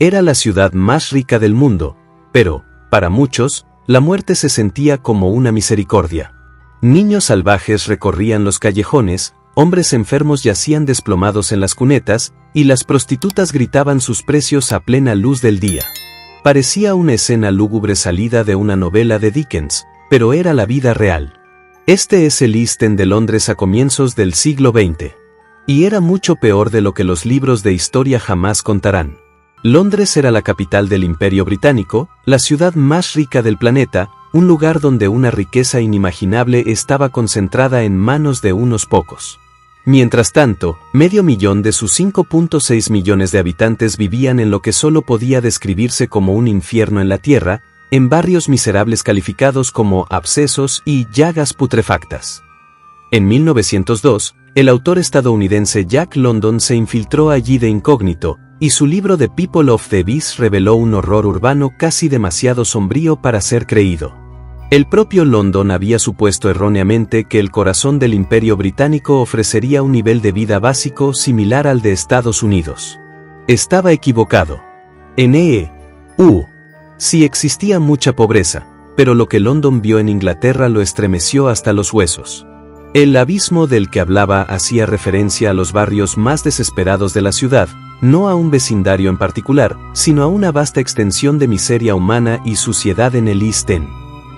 Era la ciudad más rica del mundo, pero, para muchos, la muerte se sentía como una misericordia. Niños salvajes recorrían los callejones, hombres enfermos yacían desplomados en las cunetas, y las prostitutas gritaban sus precios a plena luz del día. Parecía una escena lúgubre salida de una novela de Dickens, pero era la vida real. Este es el East End de Londres a comienzos del siglo XX. Y era mucho peor de lo que los libros de historia jamás contarán. Londres era la capital del Imperio Británico, la ciudad más rica del planeta, un lugar donde una riqueza inimaginable estaba concentrada en manos de unos pocos. Mientras tanto, 500.000 de sus 5.6 millones de habitantes vivían en lo que solo podía describirse como un infierno en la tierra, en barrios miserables calificados como abscesos y llagas putrefactas. En 1902, el autor estadounidense Jack London se infiltró allí de incógnito, y su libro The People of the Abyss reveló un horror urbano casi demasiado sombrío para ser creído. El propio London había supuesto erróneamente que el corazón del Imperio Británico ofrecería un nivel de vida básico similar al de Estados Unidos. Estaba equivocado. Sí existía mucha pobreza, pero lo que London vio en Inglaterra lo estremeció hasta los huesos. El abismo del que hablaba hacía referencia a los barrios más desesperados de la ciudad, no a un vecindario en particular, sino a una vasta extensión de miseria humana y suciedad en el East End.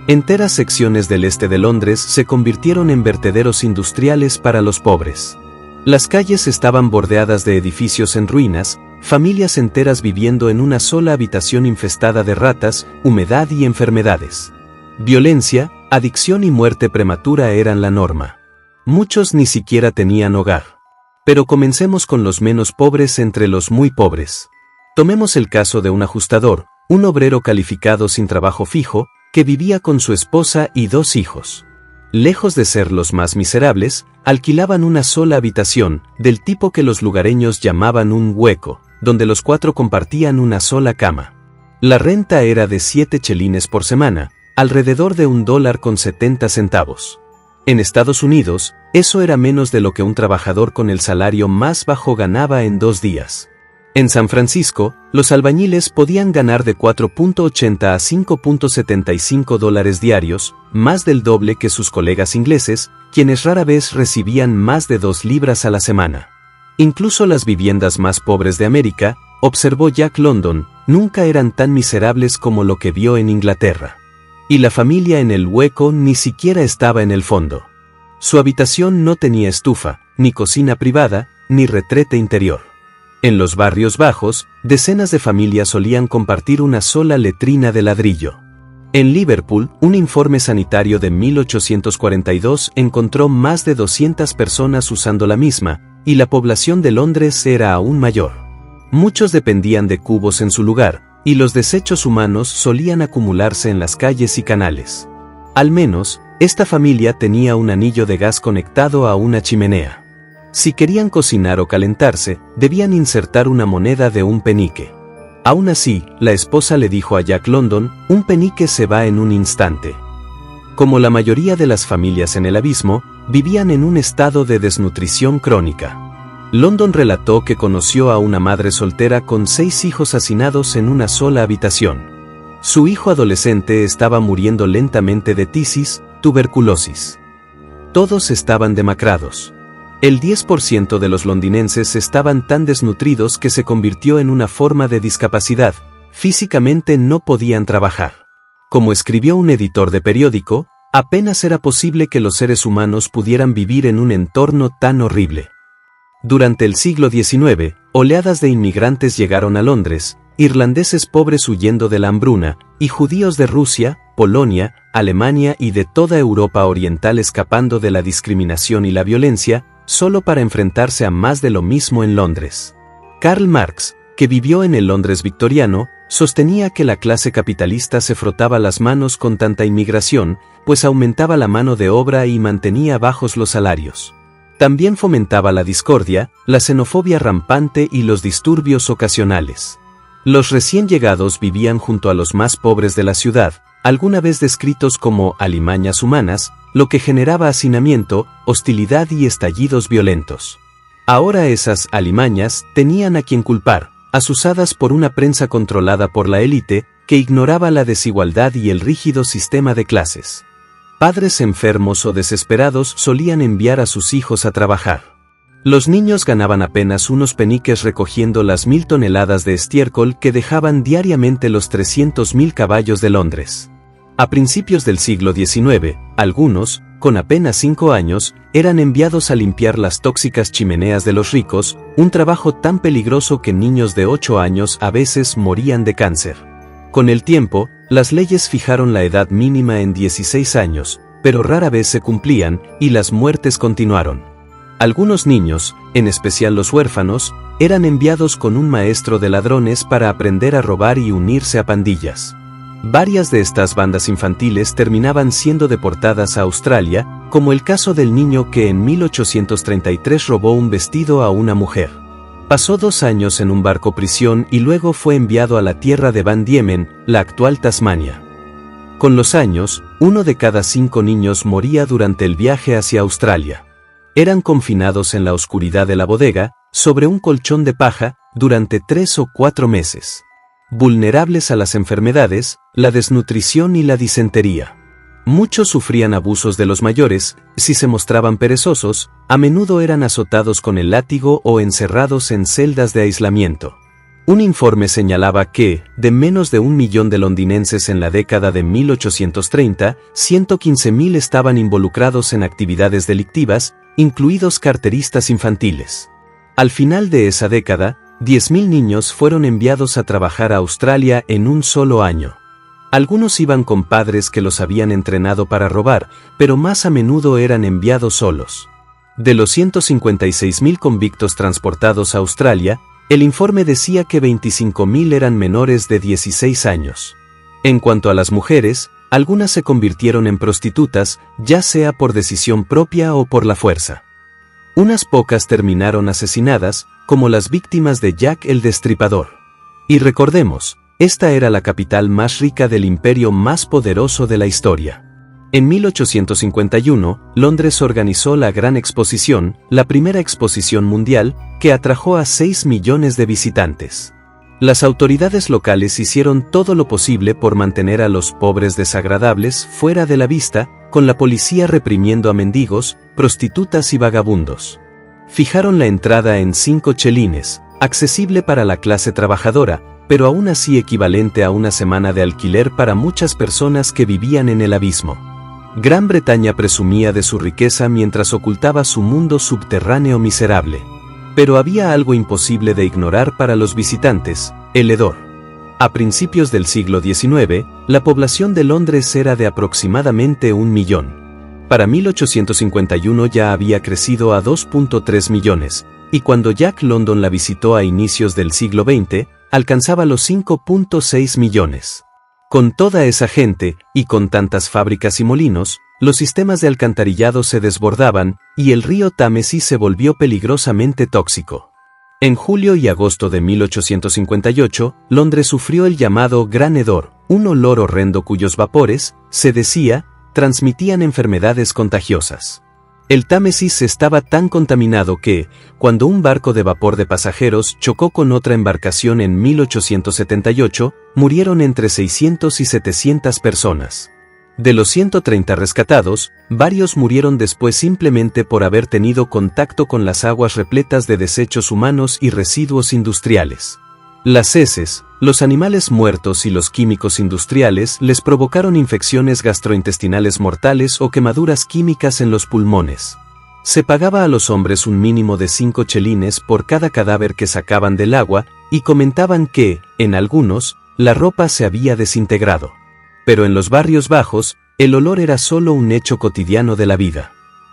Enteras secciones del este de Londres se convirtieron en vertederos industriales para los pobres. Las calles estaban bordeadas de edificios en ruinas, familias enteras viviendo en una sola habitación infestada de ratas, humedad y enfermedades. Violencia, adicción y muerte prematura eran la norma. Muchos ni siquiera tenían hogar. Pero comencemos con los menos pobres entre los muy pobres. Tomemos el caso de un ajustador, un obrero calificado sin trabajo fijo, que vivía con su esposa y 2 hijos. Lejos de ser los más miserables, alquilaban una sola habitación, del tipo que los lugareños llamaban un hueco, donde los 4 compartían una sola cama. La renta era de 7 chelines por semana, alrededor de $1.70. En Estados Unidos, eso era menos de lo que un trabajador con el salario más bajo ganaba en 2 días. En San Francisco, los albañiles podían ganar de $4.80 a $5.75 diarios, más del doble que sus colegas ingleses, quienes rara vez recibían más de 2 libras a la semana. Incluso las viviendas más pobres de América, observó Jack London, nunca eran tan miserables como lo que vio en Inglaterra. Y la familia en el hueco ni siquiera estaba en el fondo. Su habitación no tenía estufa, ni cocina privada, ni retrete interior. En los barrios bajos, decenas de familias solían compartir una sola letrina de ladrillo. En Liverpool, un informe sanitario de 1842 encontró más de 200 personas usando la misma, y la población de Londres era aún mayor. Muchos dependían de cubos en su lugar, y los desechos humanos solían acumularse en las calles y canales. Al menos, esta familia tenía un anillo de gas conectado a una chimenea. Si querían cocinar o calentarse, debían insertar una moneda de un penique. Aún así, la esposa le dijo a Jack London, un penique se va en un instante. Como la mayoría de las familias en el abismo, vivían en un estado de desnutrición crónica. London relató que conoció a una madre soltera con 6 hijos hacinados en una sola habitación. Su hijo adolescente estaba muriendo lentamente de tisis, tuberculosis. Todos estaban demacrados. El 10% de los londinenses estaban tan desnutridos que se convirtió en una forma de discapacidad, físicamente no podían trabajar. Como escribió un editor de periódico, apenas era posible que los seres humanos pudieran vivir en un entorno tan horrible. Durante el siglo XIX, oleadas de inmigrantes llegaron a Londres, irlandeses pobres huyendo de la hambruna, y judíos de Rusia, Polonia, Alemania y de toda Europa Oriental escapando de la discriminación y la violencia, solo para enfrentarse a más de lo mismo en Londres. Karl Marx, que vivió en el Londres victoriano, sostenía que la clase capitalista se frotaba las manos con tanta inmigración, pues aumentaba la mano de obra y mantenía bajos los salarios. También fomentaba la discordia, la xenofobia rampante y los disturbios ocasionales. Los recién llegados vivían junto a los más pobres de la ciudad, alguna vez descritos como alimañas humanas, lo que generaba hacinamiento, hostilidad y estallidos violentos. Ahora esas alimañas tenían a quien culpar, azuzadas por una prensa controlada por la élite, que ignoraba la desigualdad y el rígido sistema de clases. Padres enfermos o desesperados solían enviar a sus hijos a trabajar. Los niños ganaban apenas unos peniques recogiendo las 1000 toneladas de estiércol que dejaban diariamente los 300.000 caballos de Londres. A principios del siglo XIX, algunos, con apenas 5 años, eran enviados a limpiar las tóxicas chimeneas de los ricos, un trabajo tan peligroso que niños de 8 años a veces morían de cáncer. Con el tiempo, las leyes fijaron la edad mínima en 16 años, pero rara vez se cumplían, y las muertes continuaron. Algunos niños, en especial los huérfanos, eran enviados con un maestro de ladrones para aprender a robar y unirse a pandillas. Varias de estas bandas infantiles terminaban siendo deportadas a Australia, como el caso del niño que en 1833 robó un vestido a una mujer. Pasó 2 años en un barco prisión y luego fue enviado a la tierra de Van Diemen, la actual Tasmania. Con los años, 1 de cada 5 niños moría durante el viaje hacia Australia. Eran confinados en la oscuridad de la bodega, sobre un colchón de paja, durante 3 o 4 meses. Vulnerables a las enfermedades, la desnutrición y la disentería. Muchos sufrían abusos de los mayores, si se mostraban perezosos, a menudo eran azotados con el látigo o encerrados en celdas de aislamiento. Un informe señalaba que, de menos de 1 millón de londinenses en la década de 1830, 115.000 estaban involucrados en actividades delictivas, incluidos carteristas infantiles. Al final de esa década, 10.000 niños fueron enviados a trabajar a Australia en un solo año. Algunos iban con padres que los habían entrenado para robar, pero más a menudo eran enviados solos. De los 156.000 convictos transportados a Australia, el informe decía que 25.000 eran menores de 16 años. En cuanto a las mujeres, algunas se convirtieron en prostitutas, ya sea por decisión propia o por la fuerza. Unas pocas terminaron asesinadas, como las víctimas de Jack el Destripador. Y recordemos, esta era la capital más rica del imperio más poderoso de la historia. En 1851, Londres organizó la Gran Exposición, la primera exposición mundial, que atrajo a 6 millones de visitantes. Las autoridades locales hicieron todo lo posible por mantener a los pobres desagradables fuera de la vista, con la policía reprimiendo a mendigos, prostitutas y vagabundos. Fijaron la entrada en 5 chelines, accesible para la clase trabajadora, pero aún así equivalente a una semana de alquiler para muchas personas que vivían en el abismo. Gran Bretaña presumía de su riqueza mientras ocultaba su mundo subterráneo miserable. Pero había algo imposible de ignorar para los visitantes: el hedor. A principios del siglo XIX, la población de Londres era de aproximadamente 1 millón. Para 1851 ya había crecido a 2.3 millones, y cuando Jack London la visitó a inicios del siglo XX, alcanzaba los 5.6 millones. Con toda esa gente, y con tantas fábricas y molinos, los sistemas de alcantarillado se desbordaban, y el río Támesis se volvió peligrosamente tóxico. En julio y agosto de 1858, Londres sufrió el llamado Gran Hedor, un olor horrendo cuyos vapores, se decía, transmitían enfermedades contagiosas. El Támesis estaba tan contaminado que, cuando un barco de vapor de pasajeros chocó con otra embarcación en 1878, murieron entre 600 y 700 personas. De los 130 rescatados, varios murieron después simplemente por haber tenido contacto con las aguas repletas de desechos humanos y residuos industriales. Las heces, los animales muertos y los químicos industriales les provocaron infecciones gastrointestinales mortales o quemaduras químicas en los pulmones. Se pagaba a los hombres un mínimo de 5 chelines por cada cadáver que sacaban del agua, y comentaban que, en algunos, la ropa se había desintegrado. Pero en los barrios bajos, el olor era solo un hecho cotidiano de la vida.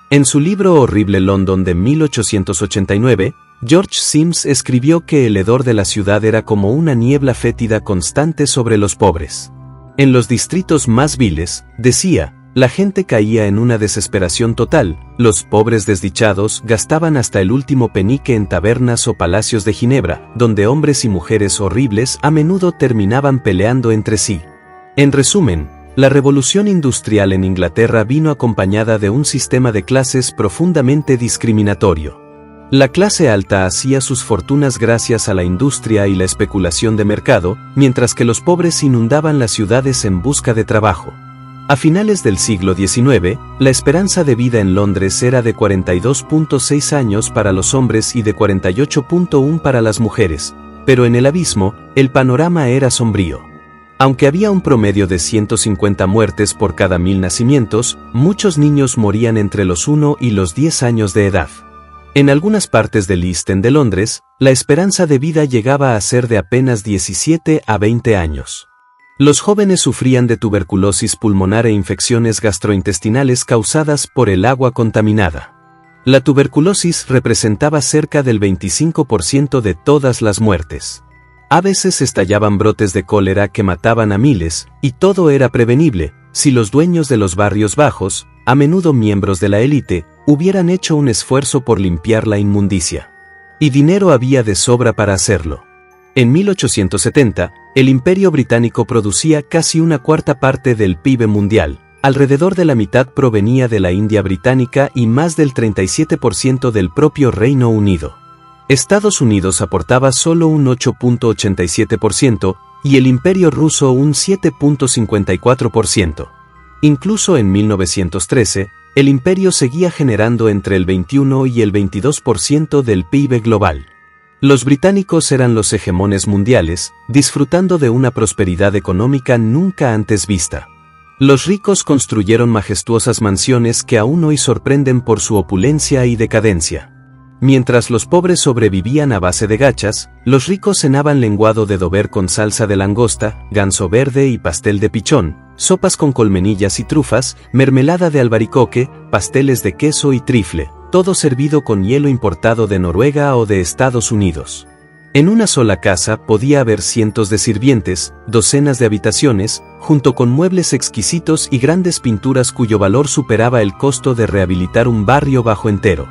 En su libro Horrible London de 1889, George Sims escribió que el hedor de la ciudad era como una niebla fétida constante sobre los pobres. En los distritos más viles, decía, la gente caía en una desesperación total, los pobres desdichados gastaban hasta el último penique en tabernas o palacios de Ginebra, donde hombres y mujeres horribles a menudo terminaban peleando entre sí. En resumen, la revolución industrial en Inglaterra vino acompañada de un sistema de clases profundamente discriminatorio. La clase alta hacía sus fortunas gracias a la industria y la especulación de mercado, mientras que los pobres inundaban las ciudades en busca de trabajo. A finales del siglo XIX, la esperanza de vida en Londres era de 42.6 años para los hombres y de 48.1 para las mujeres, pero en el abismo, el panorama era sombrío. Aunque había un promedio de 150 muertes por cada 1000 nacimientos, muchos niños morían entre los 1 y los 10 años de edad. En algunas partes del East End de Londres, la esperanza de vida llegaba a ser de apenas 17 a 20 años. Los jóvenes sufrían de tuberculosis pulmonar e infecciones gastrointestinales causadas por el agua contaminada. La tuberculosis representaba cerca del 25% de todas las muertes. A veces estallaban brotes de cólera que mataban a miles, y todo era prevenible, si los dueños de los barrios bajos, a menudo miembros de la élite, hubieran hecho un esfuerzo por limpiar la inmundicia. Y dinero había de sobra para hacerlo. En 1870, el Imperio Británico producía casi una cuarta parte del PIB mundial, alrededor de la mitad provenía de la India británica y más del 37% del propio Reino Unido. Estados Unidos aportaba solo un 8.87% y el Imperio ruso un 7.54%. Incluso en 1913, el imperio seguía generando entre el 21 y el 22% del PIB global. Los británicos eran los hegemones mundiales, disfrutando de una prosperidad económica nunca antes vista. Los ricos construyeron majestuosas mansiones que aún hoy sorprenden por su opulencia y decadencia. Mientras los pobres sobrevivían a base de gachas, los ricos cenaban lenguado de dover con salsa de langosta, ganso verde y pastel de pichón, sopas con colmenillas y trufas, mermelada de albaricoque, pasteles de queso y trifle, todo servido con hielo importado de Noruega o de Estados Unidos. En una sola casa podía haber cientos de sirvientes, docenas de habitaciones, junto con muebles exquisitos y grandes pinturas cuyo valor superaba el costo de rehabilitar un barrio bajo entero.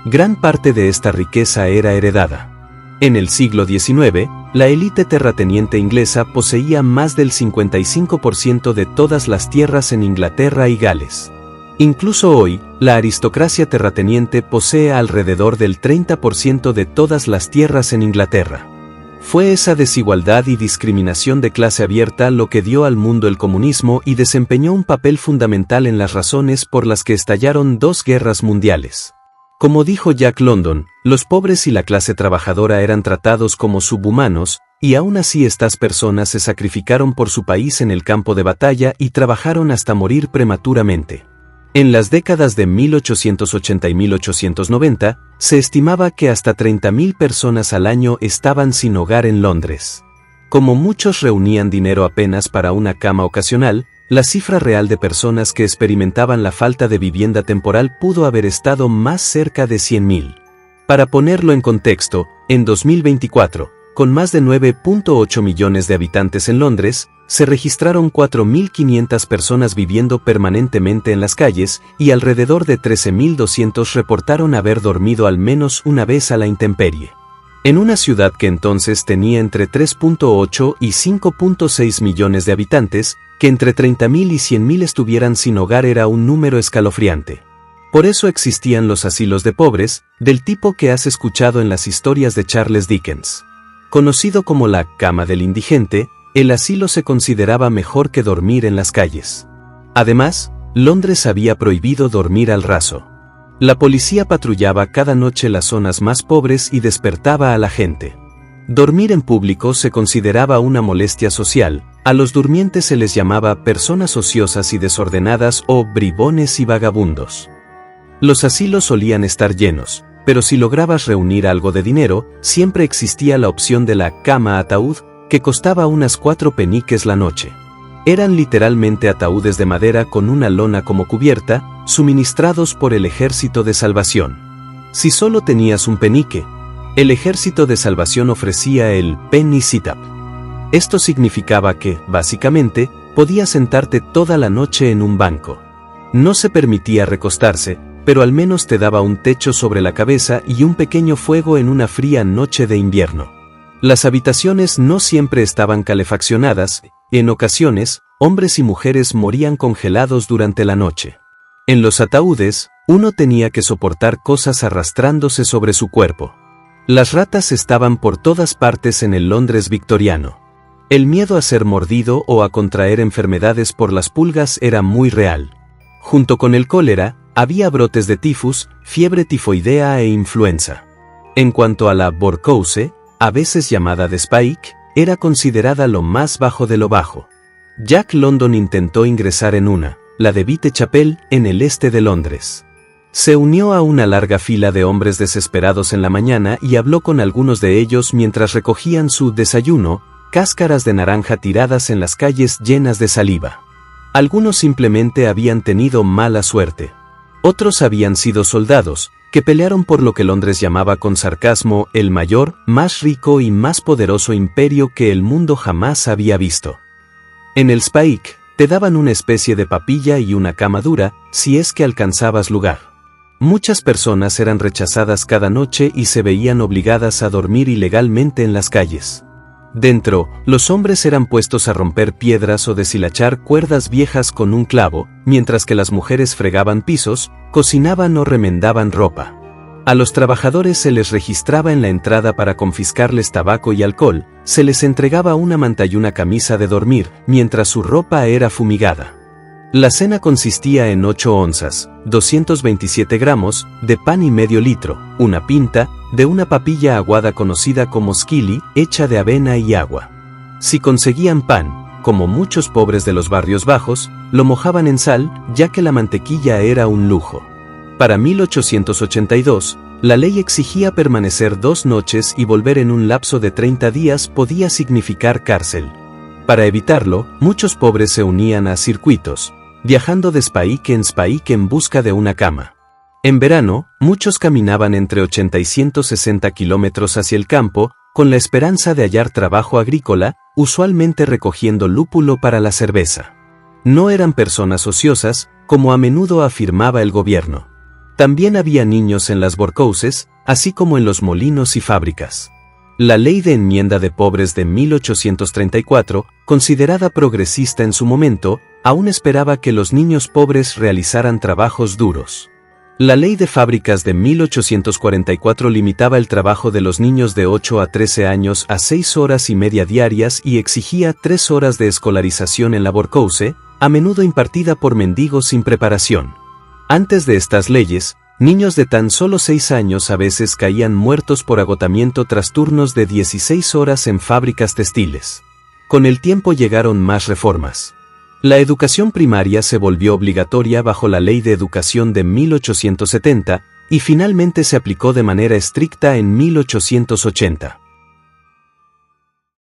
Gran parte de esta riqueza era heredada. En el siglo XIX, la élite terrateniente inglesa poseía más del 55% de todas las tierras en Inglaterra y Gales. Incluso hoy, la aristocracia terrateniente posee alrededor del 30% de todas las tierras en Inglaterra. Fue esa desigualdad y discriminación de clase abierta lo que dio al mundo el comunismo y desempeñó un papel fundamental en las razones por las que estallaron dos guerras mundiales. Como dijo Jack London, los pobres y la clase trabajadora eran tratados como subhumanos, y aún así estas personas se sacrificaron por su país en el campo de batalla y trabajaron hasta morir prematuramente. En las décadas de 1880 y 1890, se estimaba que hasta 30.000 personas al año estaban sin hogar en Londres. Como muchos reunían dinero apenas para una cama ocasional, la cifra real de personas que experimentaban la falta de vivienda temporal pudo haber estado más cerca de 100.000. Para ponerlo en contexto, en 2024, con más de 9.8 millones de habitantes en Londres, se registraron 4.500 personas viviendo permanentemente en las calles y alrededor de 13.200 reportaron haber dormido al menos una vez a la intemperie. En una ciudad que entonces tenía entre 3.8 y 5.6 millones de habitantes, que entre 30.000 y 100.000 estuvieran sin hogar era un número escalofriante. Por eso existían los asilos de pobres, del tipo que has escuchado en las historias de Charles Dickens. Conocido como la cama del indigente, el asilo se consideraba mejor que dormir en las calles. Además, Londres había prohibido dormir al raso. La policía patrullaba cada noche las zonas más pobres y despertaba a la gente. Dormir en público se consideraba una molestia social, a los durmientes se les llamaba personas ociosas y desordenadas o bribones y vagabundos. Los asilos solían estar llenos, pero si lograbas reunir algo de dinero, siempre existía la opción de la cama ataúd, que costaba unas 4 peniques la noche. Eran literalmente ataúdes de madera con una lona como cubierta, suministrados por el Ejército de Salvación. Si solo tenías un penique, el Ejército de Salvación ofrecía el penny sit-up. Esto significaba que, básicamente, podías sentarte toda la noche en un banco. No se permitía recostarse, pero al menos te daba un techo sobre la cabeza y un pequeño fuego en una fría noche de invierno. Las habitaciones no siempre estaban calefaccionadas, en ocasiones, hombres y mujeres morían congelados durante la noche. En los ataúdes, Uno tenía que soportar cosas arrastrándose sobre su cuerpo. Las ratas estaban por todas partes en el Londres victoriano. El miedo a ser mordido o a contraer enfermedades por las pulgas era muy real. Junto con el cólera, había brotes de tifus, fiebre tifoidea e influenza. En cuanto a la borcouse, a veces llamada de Spike, era considerada lo más bajo de lo bajo. Jack London intentó ingresar en una, la de Whitechapel, en el este de Londres. Se unió a una larga fila de hombres desesperados en la mañana y habló con algunos de ellos mientras recogían su desayuno, cáscaras de naranja tiradas en las calles llenas de saliva. Algunos simplemente habían tenido mala suerte. Otros habían sido soldados, que pelearon por lo que Londres llamaba con sarcasmo el mayor, más rico y más poderoso imperio que el mundo jamás había visto. En el Spike, te daban una especie de papilla y una cama dura, si es que alcanzabas lugar. Muchas personas eran rechazadas cada noche y se veían obligadas a dormir ilegalmente en las calles. Dentro, los hombres eran puestos a romper piedras o deshilachar cuerdas viejas con un clavo, mientras que las mujeres fregaban pisos, cocinaban o remendaban ropa. A los trabajadores se les registraba en la entrada para confiscarles tabaco y alcohol, se les entregaba una manta y una camisa de dormir, mientras su ropa era fumigada. La cena consistía en 8 onzas, 227 gramos, de pan y medio litro, una pinta, de una papilla aguada conocida como skilly, hecha de avena y agua. Si conseguían pan, como muchos pobres de los barrios bajos, lo mojaban en sal, ya que la mantequilla era un lujo. Para 1882, la ley exigía permanecer 2 noches y volver en un lapso de 30 días podía significar cárcel. Para evitarlo, muchos pobres se unían a circuitos, viajando de Spike en busca de una cama. En verano, muchos caminaban entre 80 y 160 kilómetros hacia el campo, con la esperanza de hallar trabajo agrícola, usualmente recogiendo lúpulo para la cerveza. No eran personas ociosas, como a menudo afirmaba el gobierno. También había niños en las workhouses, así como en los molinos y fábricas. La Ley de Enmienda de Pobres de 1834, considerada progresista en su momento, aún esperaba que los niños pobres realizaran trabajos duros. La Ley de Fábricas de 1844 limitaba el trabajo de los niños de 8 a 13 años a 6 horas y media diarias y exigía 3 horas de escolarización en la workhouse, a menudo impartida por mendigos sin preparación. Antes de estas leyes, niños de tan solo 6 años a veces caían muertos por agotamiento tras turnos de 16 horas en fábricas textiles. Con el tiempo llegaron más reformas. La educación primaria se volvió obligatoria bajo la Ley de Educación de 1870, y finalmente se aplicó de manera estricta en 1880.